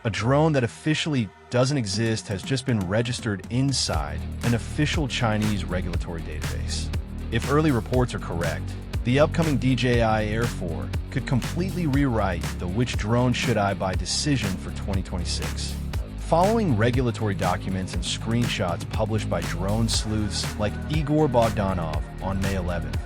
A drone that officially doesn't exist has just been registered inside an official Chinese regulatory database. If early reports are correct, the upcoming DJI Air 4 could completely rewrite the which drone should I buy decision for 2026. Following regulatory documents and screenshots published by drone sleuths like Igor Bogdanov on May 11th,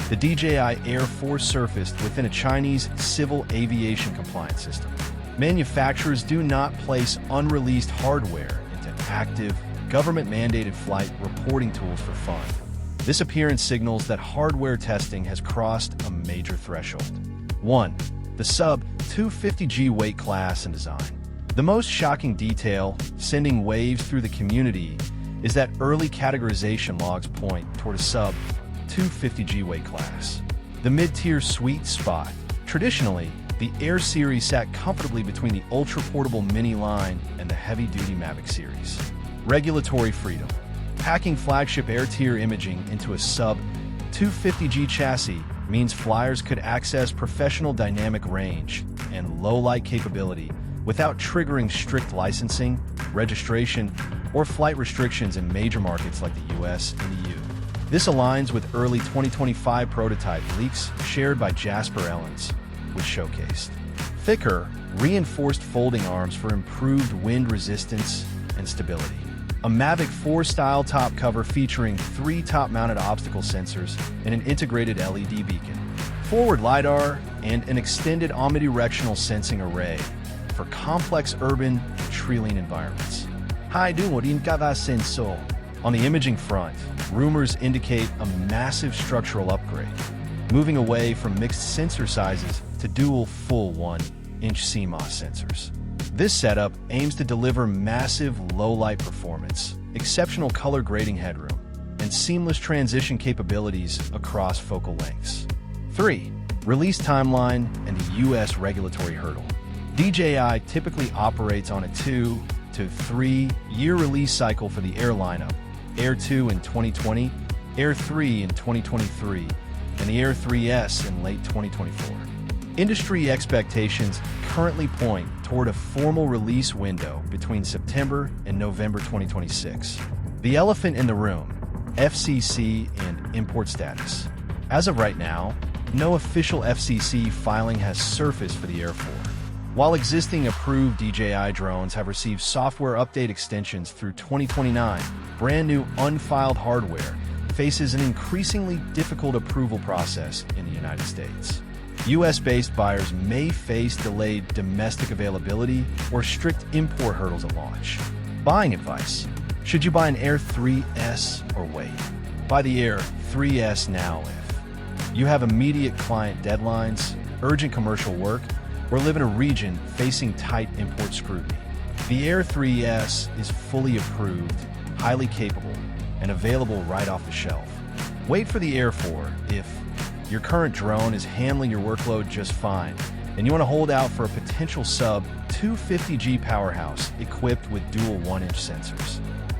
the DJI Air 4 surfaced within a Chinese civil aviation compliance system. Manufacturers do not place unreleased hardware into active, government-mandated flight reporting tools for fun. This appearance signals that hardware testing has crossed a major threshold. 1. The sub-250G weight class and design. The most shocking detail, sending waves through the community, is that early categorization logs point toward a sub-250G weight class. The mid-tier sweet spot. Traditionally, the Air series sat comfortably between the ultra-portable Mini line and the heavy-duty Mavic series. Regulatory freedom. Packing flagship Air tier imaging into a sub-250G chassis means flyers could access professional dynamic range and low-light capability without triggering strict licensing, registration, or flight restrictions in major markets like the US and EU. This aligns with early 2025 prototype leaks shared by Jasper Ellens, which showcased thicker, reinforced folding arms for improved wind resistance and stability. A Mavic 4 style top cover featuring 3 top-mounted obstacle sensors and an integrated LED beacon, forward LiDAR, and an extended omnidirectional sensing array for complex urban and tree-lean environments. On the imaging front, rumors indicate a massive structural upgrade, moving away from mixed sensor sizes to dual full 1-inch CMOS sensors. This setup aims to deliver massive low-light performance, exceptional color grading headroom, and seamless transition capabilities across focal lengths. 3. Release timeline and the US regulatory hurdle. DJI typically operates on a 2 to 3 year release cycle for the Air lineup, Air 2 in 2020, Air 3 in 2023, and the Air 3S in late 2024. Industry expectations currently point toward a formal release window between September and November 2026. The elephant in the room, FCC and import status. As of right now, no official FCC filing has surfaced for the Air 4. While existing approved DJI drones have received software update extensions through 2029, brand new unfiled hardware faces an increasingly difficult approval process in the United States. US-based buyers may face delayed domestic availability or strict import hurdles at launch. Buying advice. Should you buy an Air 3S or wait? Buy the Air 3S now if you have immediate client deadlines, urgent commercial work, or live in a region facing tight import scrutiny. The Air 3S is fully approved, highly capable, and available right off the shelf. Wait for the Air 4 if your current drone is handling your workload just fine, and you want to hold out for a potential sub-250G powerhouse equipped with dual 1-inch sensors.